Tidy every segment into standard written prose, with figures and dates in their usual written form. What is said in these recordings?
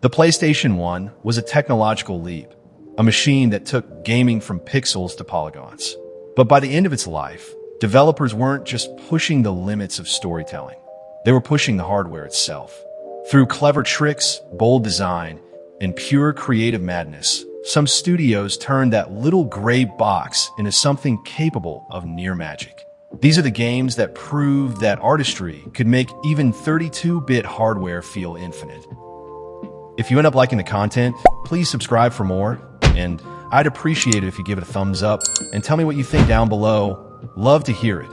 The PlayStation 1 was a technological leap, a machine that took gaming from pixels to polygons. But by the end of its life, developers weren't just pushing the limits of storytelling. They were pushing the hardware itself. Through clever tricks, bold design, and pure creative madness, some studios turned that little gray box into something capable of near magic. These are the games that proved that artistry could make even 32-bit hardware feel infinite. If you end up liking the content, please subscribe for more, and I'd appreciate it if you give it a thumbs up and tell me what you think down below. Love to hear it.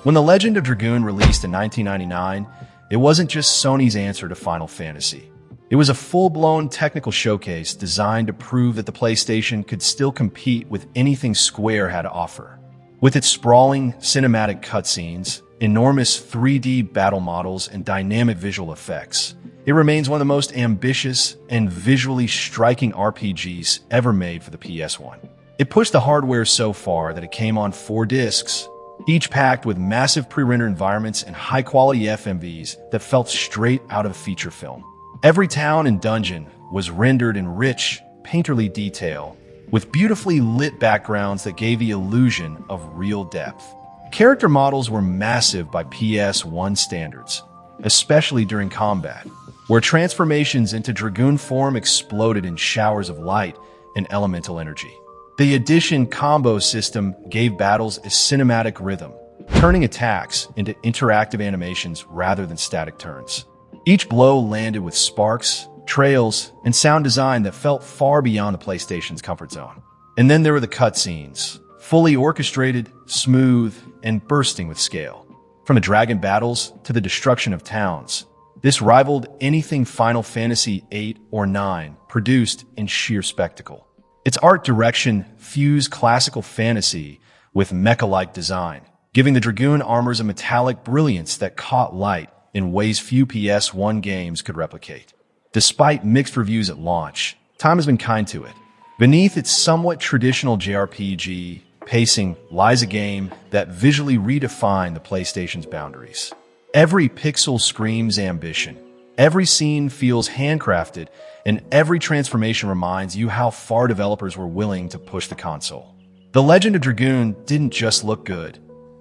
When The Legend of Dragoon released in 1999, it wasn't just Sony's answer to Final Fantasy. It was a full-blown technical showcase designed to prove that the PlayStation could still compete with anything Square had to offer. With its sprawling cinematic cutscenes, enormous 3D battle models, and dynamic visual effects, it remains one of the most ambitious and visually striking RPGs ever made for the PS1. It pushed the hardware so far that it came on 4 discs, each packed with massive pre-rendered environments and high-quality FMVs that felt straight out of a feature film. Every town and dungeon was rendered in rich, painterly detail, with beautifully lit backgrounds that gave the illusion of real depth. Character models were massive by PS1 standards, especially during combat, where transformations into Dragoon form exploded in showers of light and elemental energy. The addition combo system gave battles a cinematic rhythm, turning attacks into interactive animations rather than static turns. Each blow landed with sparks, trails, and sound design that felt far beyond the PlayStation's comfort zone. And then there were the cutscenes, fully orchestrated, smooth, and bursting with scale. From the dragon battles to the destruction of towns, this rivaled anything Final Fantasy VIII or IX produced in sheer spectacle. Its art direction fused classical fantasy with mecha-like design, giving the Dragoon armors a metallic brilliance that caught light in ways few PS1 games could replicate. Despite mixed reviews at launch, time has been kind to it. Beneath its somewhat traditional JRPG pacing lies a game that visually redefined the PlayStation's boundaries. Every pixel screams ambition. Every scene feels handcrafted, and every transformation reminds you how far developers were willing to push the console. The Legend of Dragoon didn't just look good.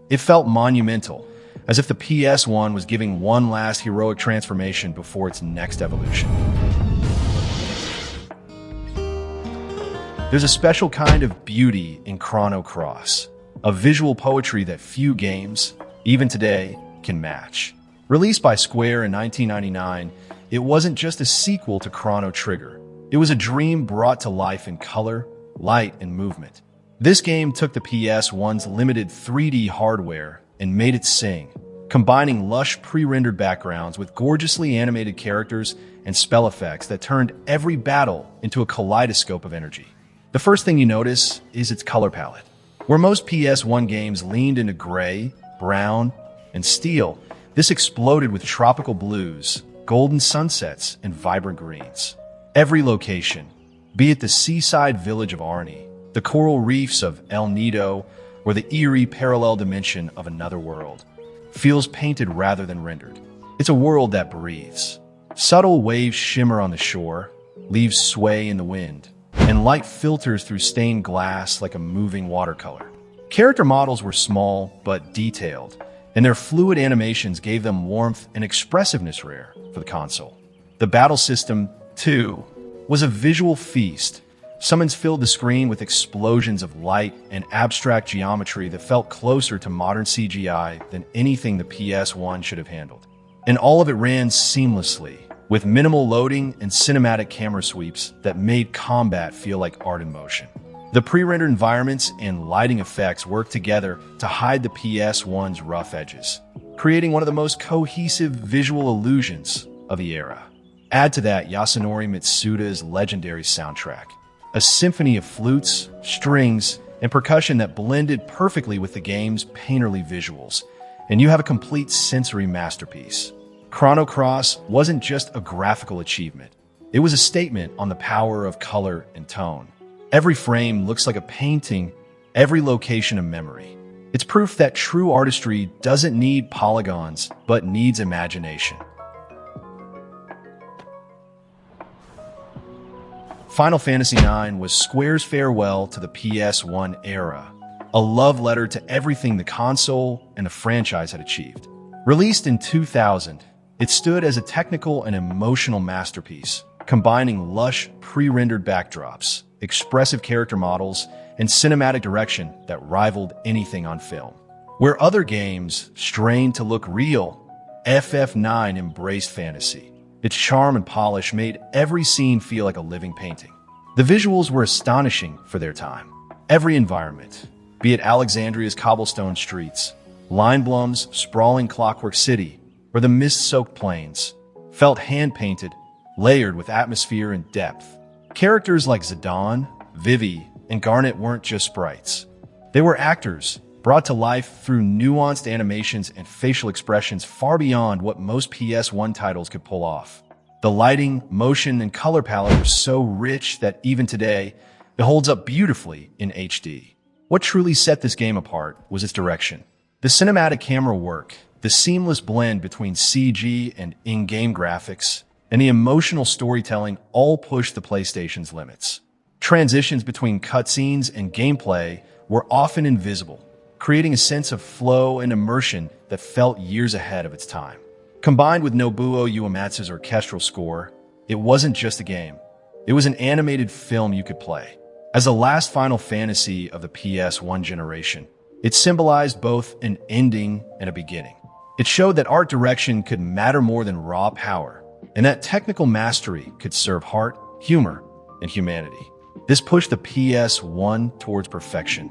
It felt monumental, as if the PS1 was giving one last heroic transformation before its next evolution. There's a special kind of beauty in Chrono Cross, a visual poetry that few games, even today, can match. Released by Square in 1999, it wasn't just a sequel to Chrono Trigger. It was a dream brought to life in color, light, and movement. This game took the PS1's limited 3D hardware and made it sing, combining lush pre-rendered backgrounds with gorgeously animated characters and spell effects that turned every battle into a kaleidoscope of energy. The first thing you notice is its color palette. Where most PS1 games leaned into gray, brown, and steel, this exploded with tropical blues, golden sunsets, and vibrant greens. Every location, be it the seaside village of Arni, the coral reefs of El Nido, or the eerie parallel dimension of another world, feels painted rather than rendered. It's a world that breathes. Subtle waves shimmer on the shore, leaves sway in the wind, and light filters through stained glass like a moving watercolor. Character models were small but detailed, and their fluid animations gave them warmth and expressiveness rare for the console. The battle system, too, was a visual feast. Summons filled the screen with explosions of light and abstract geometry that felt closer to modern CGI than anything the PS1 should have handled. And all of it ran seamlessly, with minimal loading and cinematic camera sweeps that made combat feel like art in motion. The pre-rendered environments and lighting effects worked together to hide the PS1's rough edges, creating one of the most cohesive visual illusions of the era. Add to that Yasunori Mitsuda's legendary soundtrack, a symphony of flutes, strings, and percussion that blended perfectly with the game's painterly visuals, and you have a complete sensory masterpiece. Chrono Cross wasn't just a graphical achievement. It was a statement on the power of color and tone. Every frame looks like a painting, every location a memory. It's proof that true artistry doesn't need polygons, but needs imagination. Final Fantasy IX was Square's farewell to the PS1 era, a love letter to everything the console and the franchise had achieved. Released in 2000, it stood as a technical and emotional masterpiece, combining lush, pre-rendered backdrops, expressive character models, and cinematic direction that rivaled anything on film. Where other games strained to look real, FF9 embraced fantasy. Its charm and polish made every scene feel like a living painting. The visuals were astonishing for their time. Every environment, be it Alexandria's cobblestone streets, Lindblum's sprawling clockwork city, or the mist-soaked plains, felt hand-painted, layered with atmosphere and depth. Characters like Zidane, Vivi, and Garnet weren't just sprites. They were actors, brought to life through nuanced animations and facial expressions far beyond what most PS1 titles could pull off. The lighting, motion, and color palette were so rich that even today, it holds up beautifully in HD. What truly set this game apart was its direction. The cinematic camera work, the seamless blend between CG and in-game graphics, and the emotional storytelling all pushed the PlayStation's limits. Transitions between cutscenes and gameplay were often invisible, creating a sense of flow and immersion that felt years ahead of its time. Combined with Nobuo Uematsu's orchestral score, it wasn't just a game. It was an animated film you could play. As the last Final Fantasy of the PS1 generation, it symbolized both an ending and a beginning. It showed that art direction could matter more than raw power, and that technical mastery could serve heart, humor, and humanity. This pushed the PS1 towards perfection.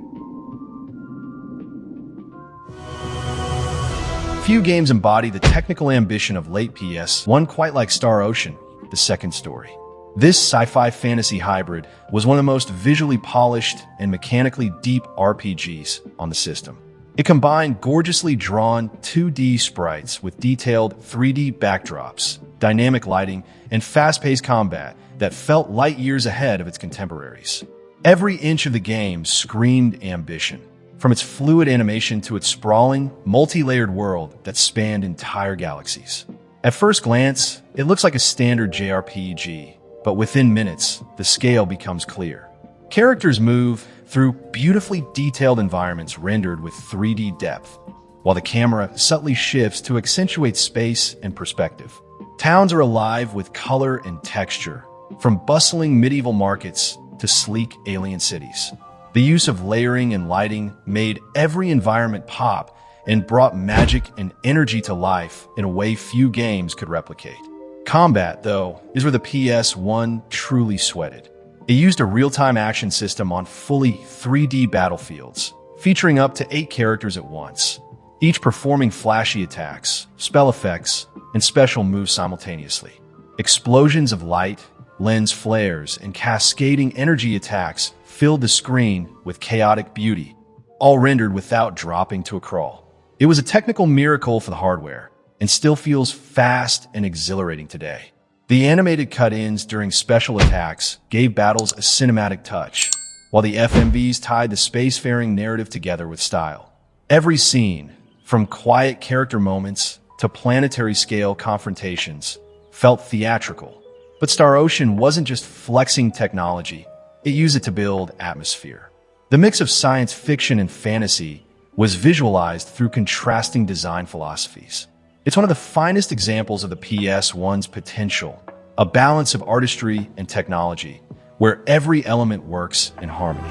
Few games embody the technical ambition of late PS1 quite like Star Ocean, the second story. This sci-fi fantasy hybrid was one of the most visually polished and mechanically deep RPGs on the system. It combined gorgeously drawn 2D sprites with detailed 3D backdrops, dynamic lighting, and fast-paced combat that felt light years ahead of its contemporaries. Every inch of the game screamed ambition, from its fluid animation to its sprawling, multi-layered world that spanned entire galaxies. At first glance, it looks like a standard JRPG, but within minutes, the scale becomes clear. Characters move through beautifully detailed environments rendered with 3D depth, while the camera subtly shifts to accentuate space and perspective. Towns are alive with color and texture, from bustling medieval markets to sleek alien cities. The use of layering and lighting made every environment pop and brought magic and energy to life in a way few games could replicate. Combat, though, is where the PS1 truly sweated. It used a real-time action system on fully 3D battlefields, featuring up to 8 characters at once, each performing flashy attacks, spell effects, and special moves simultaneously. Explosions of light, lens flares, and cascading energy attacks filled the screen with chaotic beauty, all rendered without dropping to a crawl. It was a technical miracle for the hardware, and still feels fast and exhilarating today. The animated cut-ins during special attacks gave battles a cinematic touch, while the FMVs tied the spacefaring narrative together with style. Every scene, from quiet character moments to planetary-scale confrontations, felt theatrical. But Star Ocean wasn't just flexing technology, it used it to build atmosphere. The mix of science fiction and fantasy was visualized through contrasting design philosophies. It's one of the finest examples of the PS1's potential, a balance of artistry and technology, where every element works in harmony.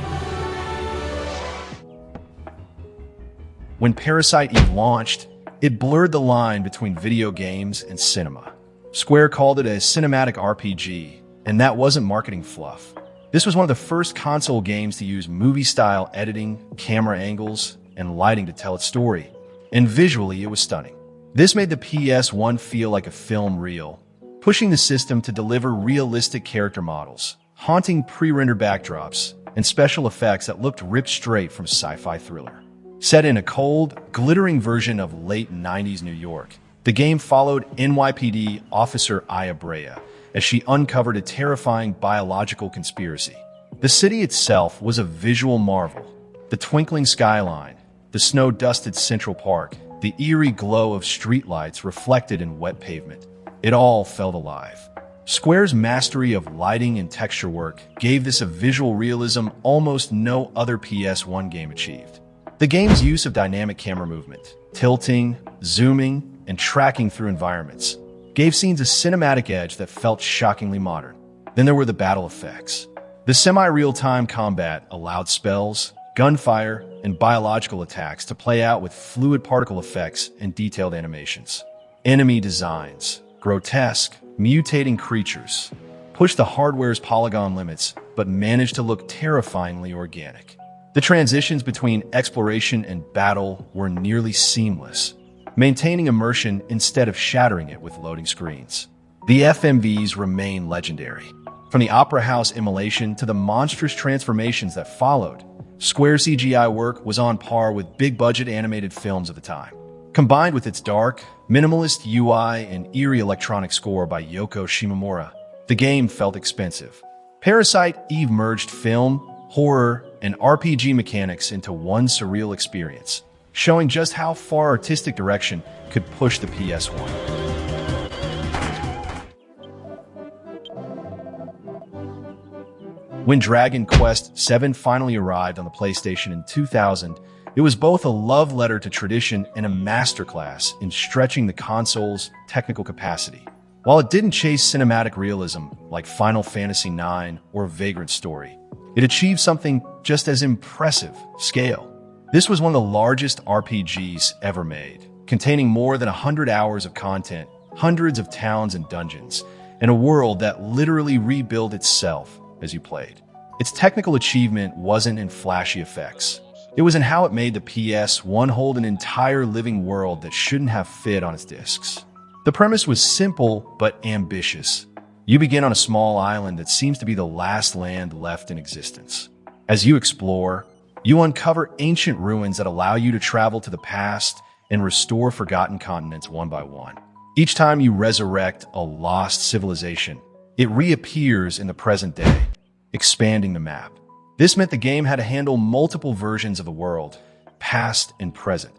When Parasite Eve launched, it blurred the line between video games and cinema. Square called it a cinematic RPG, and that wasn't marketing fluff. This was one of the first console games to use movie-style editing, camera angles, and lighting to tell its story, and visually it was stunning. This made the PS1 feel like a film reel, pushing the system to deliver realistic character models, haunting pre-rendered backdrops, and special effects that looked ripped straight from a sci-fi thriller. Set in a cold, glittering version of late 90s New York, the game followed NYPD Officer Aya Brea as she uncovered a terrifying biological conspiracy. The city itself was a visual marvel. The twinkling skyline, the snow-dusted Central Park, the eerie glow of streetlights reflected in wet pavement. It all felt alive. Square's mastery of lighting and texture work gave this a visual realism almost no other PS1 game achieved. The game's use of dynamic camera movement, tilting, zooming, and tracking through environments gave scenes a cinematic edge that felt shockingly modern. Then there were the battle effects. The semi-real-time combat allowed spells, gunfire, and biological attacks to play out with fluid particle effects and detailed animations. Enemy designs, grotesque, mutating creatures, pushed the hardware's polygon limits, but managed to look terrifyingly organic. The transitions between exploration and battle were nearly seamless, maintaining immersion instead of shattering it with loading screens. The FMVs remain legendary. From the Opera House immolation to the monstrous transformations that followed, Square CGI work was on par with big-budget animated films of the time. Combined with its dark, minimalist UI and eerie electronic score by Yoko Shimomura, the game felt expensive. Parasite Eve merged film, horror, and RPG mechanics into one surreal experience, showing just how far artistic direction could push the PS1. When Dragon Quest VII finally arrived on the PlayStation in 2000, it was both a love letter to tradition and a masterclass in stretching the console's technical capacity. While it didn't chase cinematic realism like Final Fantasy IX or Vagrant Story, it achieved something just as impressive: scale. This was one of the largest RPGs ever made, containing more than 100 hours of content, hundreds of towns and dungeons, and a world that literally rebuilt itself as you played. Its technical achievement wasn't in flashy effects. It was in how it made the PS1 hold an entire living world that shouldn't have fit on its discs. The premise was simple but ambitious. You begin on a small island that seems to be the last land left in existence. As you explore, you uncover ancient ruins that allow you to travel to the past and restore forgotten continents one by one. Each time you resurrect a lost civilization, it reappears in the present day, expanding the map. This meant the game had to handle multiple versions of the world, past and present,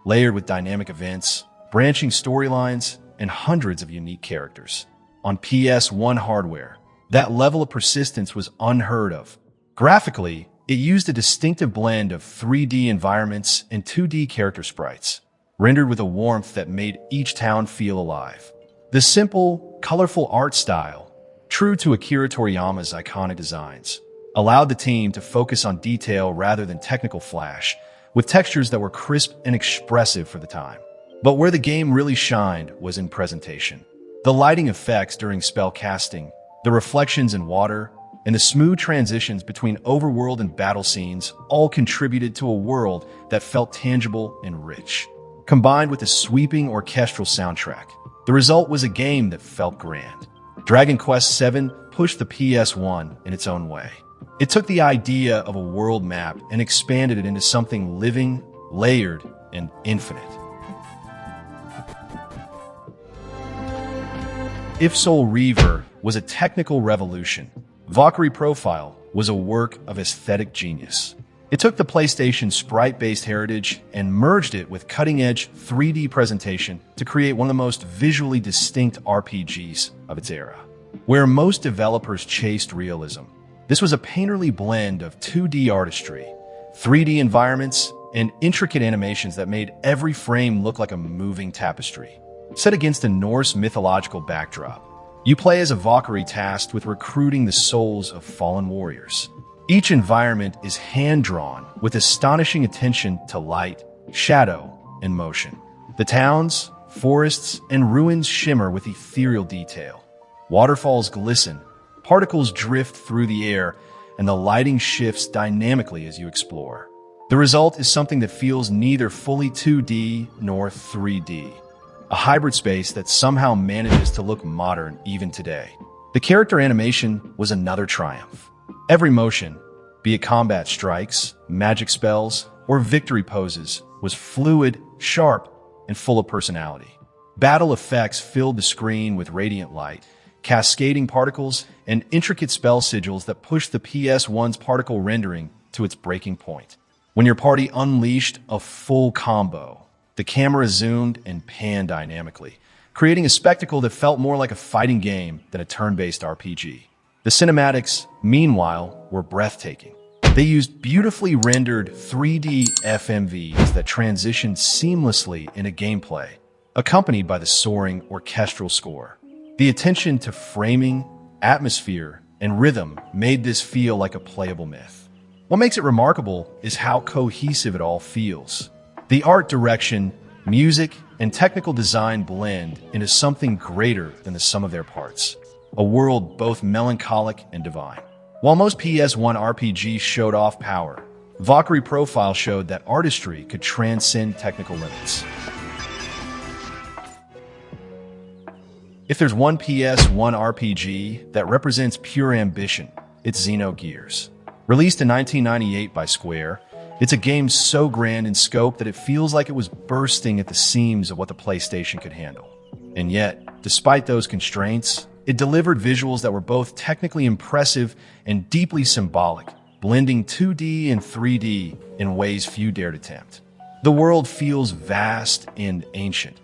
layered with dynamic events, branching storylines, and hundreds of unique characters. On PS1 hardware, that level of persistence was unheard of. Graphically, it used a distinctive blend of 3D environments and 2D character sprites, rendered with a warmth that made each town feel alive. The simple, colorful art style, true to Akira Toriyama's iconic designs, allowed the team to focus on detail rather than technical flash, with textures that were crisp and expressive for the time. But where the game really shined was in presentation. The lighting effects during spell casting, the reflections in water, and the smooth transitions between overworld and battle scenes all contributed to a world that felt tangible and rich. Combined with a sweeping orchestral soundtrack, the result was a game that felt grand. Dragon Quest VII pushed the PS1 in its own way. It took the idea of a world map and expanded it into something living, layered, and infinite. If Soul Reaver was a technical revolution, Valkyrie Profile was a work of aesthetic genius. It took the PlayStation sprite-based heritage and merged it with cutting-edge 3D presentation to create one of the most visually distinct RPGs of its era. Where most developers chased realism, this was a painterly blend of 2D artistry, 3D environments, and intricate animations that made every frame look like a moving tapestry. Set against a Norse mythological backdrop, you play as a Valkyrie tasked with recruiting the souls of fallen warriors. Each environment is hand-drawn with astonishing attention to light, shadow, and motion. The towns, forests, and ruins shimmer with ethereal detail. Waterfalls glisten, particles drift through the air, and the lighting shifts dynamically as you explore. The result is something that feels neither fully 2D nor 3D. A hybrid space that somehow manages to look modern even today. The character animation was another triumph. Every motion, be it combat strikes, magic spells, or victory poses, was fluid, sharp, and full of personality. Battle effects filled the screen with radiant light, cascading particles, and intricate spell sigils that pushed the PS1's particle rendering to its breaking point. when your party unleashed a full combo. The camera zoomed and panned dynamically, creating a spectacle that felt more like a fighting game than a turn-based RPG. The cinematics, meanwhile, were breathtaking. They used beautifully rendered 3D FMVs that transitioned seamlessly into gameplay, accompanied by the soaring orchestral score. The attention to framing, atmosphere, and rhythm made this feel like a playable myth. What makes it remarkable is how cohesive it all feels. The art direction, music, and technical design blend into something greater than the sum of their parts, a world both melancholic and divine. While most PS1 RPGs showed off power, Valkyrie Profile showed that artistry could transcend technical limits. If there's one PS1 RPG that represents pure ambition, it's Xenogears. Released in 1998 by Square, it's a game so grand in scope that it feels like it was bursting at the seams of what the PlayStation could handle. And yet, despite those constraints, it delivered visuals that were both technically impressive and deeply symbolic, blending 2D and 3D in ways few dared attempt. The world feels vast and ancient,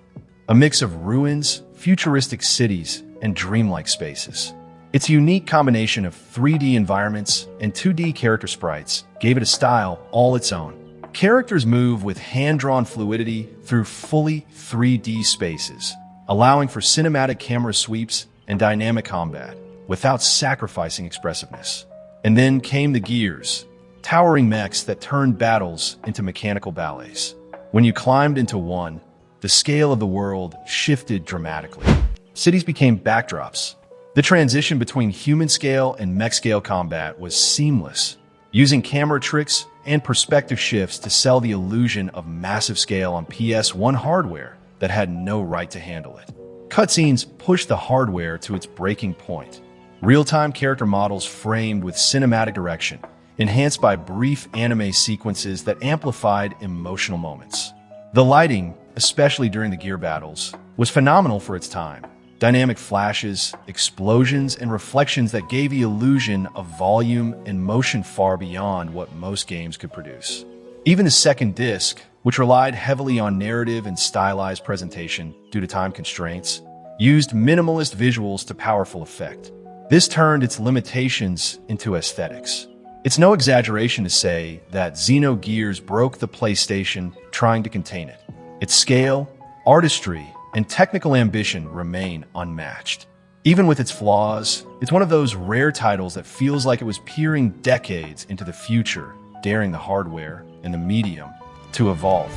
a mix of ruins, futuristic cities, and dreamlike spaces. Its unique combination of 3D environments and 2D character sprites gave it a style all its own. Characters move with hand-drawn fluidity through fully 3D spaces, allowing for cinematic camera sweeps and dynamic combat without sacrificing expressiveness. And then came the Gears, towering mechs that turned battles into mechanical ballets. When you climbed into one, the scale of the world shifted dramatically. Cities became backdrops. The transition between human scale and mech scale combat was seamless, using camera tricks and perspective shifts to sell the illusion of massive scale on PS1 hardware that had no right to handle it. Cutscenes pushed the hardware to its breaking point. Real-time character models framed with cinematic direction, enhanced by brief anime sequences that amplified emotional moments. The lighting, especially during the gear battles, was phenomenal for its time. Dynamic flashes, explosions, and reflections that gave the illusion of volume and motion far beyond what most games could produce. Even the second disc, which relied heavily on narrative and stylized presentation due to time constraints, used minimalist visuals to powerful effect. This turned its limitations into aesthetics. It's no exaggeration to say that Xenogears broke the PlayStation trying to contain it. Its scale, artistry, and technical ambition remain unmatched. Even with its flaws, it's one of those rare titles that feels like it was peering decades into the future, daring the hardware and the medium to evolve.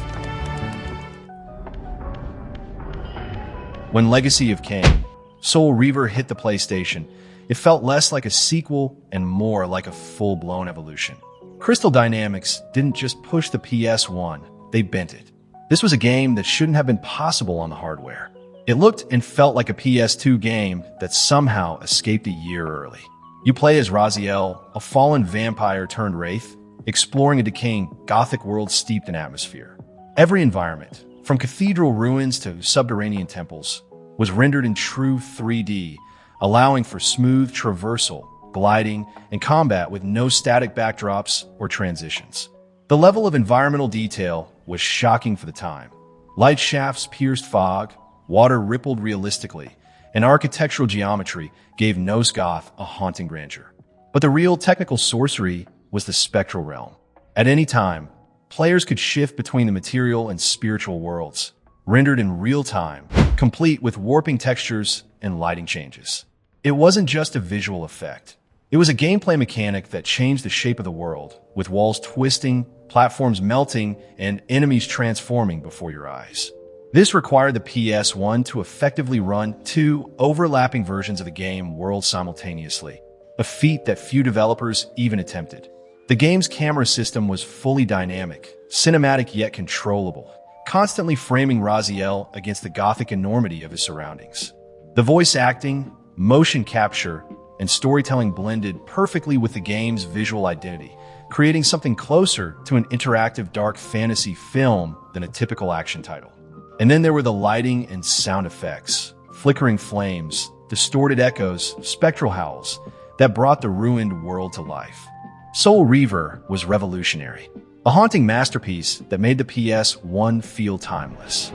When Legacy of Kain, Soul Reaver hit the PlayStation, it felt less like a sequel and more like a full-blown evolution. Crystal Dynamics didn't just push the PS1, they bent it. This was a game that shouldn't have been possible on the hardware. It looked and felt like a PS2 game that somehow escaped a year early. You play as Raziel, a fallen vampire turned wraith, exploring a decaying Gothic world steeped in atmosphere. Every environment, from cathedral ruins to subterranean temples, was rendered in true 3D, allowing for smooth traversal, gliding, and combat with no static backdrops or transitions. The level of environmental detail was shocking for the time. Light shafts pierced fog, water rippled realistically, and architectural geometry gave Nosgoth a haunting grandeur. But the real technical sorcery was the spectral realm. At any time, players could shift between the material and spiritual worlds, rendered in real time, complete with warping textures and lighting changes. It wasn't just a visual effect. It was a gameplay mechanic that changed the shape of the world, with walls twisting, platforms melting, and enemies transforming before your eyes. This required the PS1 to effectively run two overlapping versions of the game world simultaneously, a feat that few developers even attempted. The game's camera system was fully dynamic, cinematic yet controllable, constantly framing Raziel against the gothic enormity of his surroundings. The voice acting, motion capture, and storytelling blended perfectly with the game's visual identity, creating something closer to an interactive dark fantasy film than a typical action title. And then there were the lighting and sound effects, flickering flames, distorted echoes, spectral howls that brought the ruined world to life. Soul Reaver was revolutionary. A haunting masterpiece that made the PS1 feel timeless.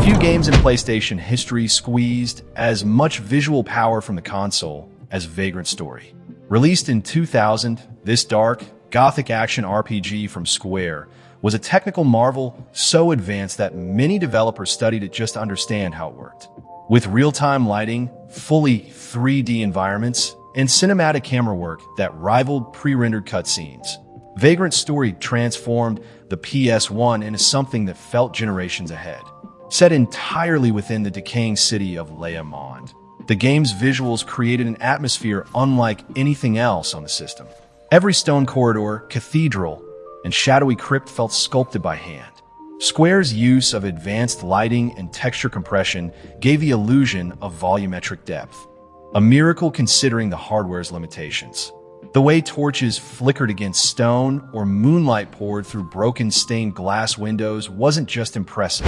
Few games in PlayStation history squeezed as much visual power from the console as Vagrant Story. Released in 2000, this dark, gothic action RPG from Square was a technical marvel so advanced that many developers studied it just to understand how it worked. With real-time lighting, fully 3D environments, and cinematic camera work that rivaled pre-rendered cutscenes, Vagrant Story transformed the PS1 into something that felt generations ahead. Set entirely within the decaying city of Le Monde, the game's visuals created an atmosphere unlike anything else on the system. Every stone corridor, cathedral, and shadowy crypt felt sculpted by hand. Square's use of advanced lighting and texture compression gave the illusion of volumetric depth, a miracle considering the hardware's limitations. The way torches flickered against stone or moonlight poured through broken stained glass windows wasn't just impressive.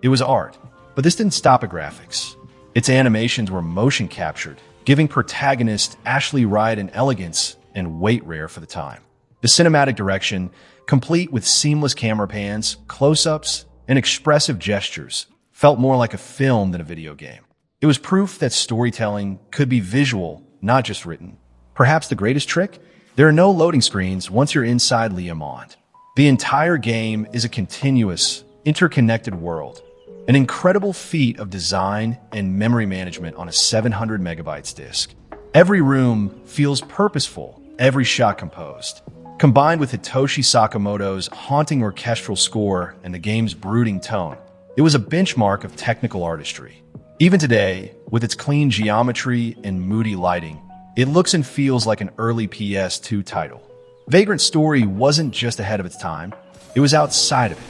It was art. But this didn't stop at graphics. Its animations were motion captured, giving protagonist Ashley Wright an elegance and weight rare for the time. The cinematic direction, complete with seamless camera pans, close-ups, and expressive gestures, felt more like a film than a video game. It was proof that storytelling could be visual, not just written. Perhaps the greatest trick? There are no loading screens once you're inside Le Monde. The entire game is a continuous, interconnected world, an incredible feat of design and memory management on a 700 megabytes disk. Every room feels purposeful, every shot composed. Combined with Hitoshi Sakamoto's haunting orchestral score and the game's brooding tone, it was a benchmark of technical artistry. Even today, with its clean geometry and moody lighting, it looks and feels like an early PS2 title. Vagrant Story wasn't just ahead of its time, it was outside of it.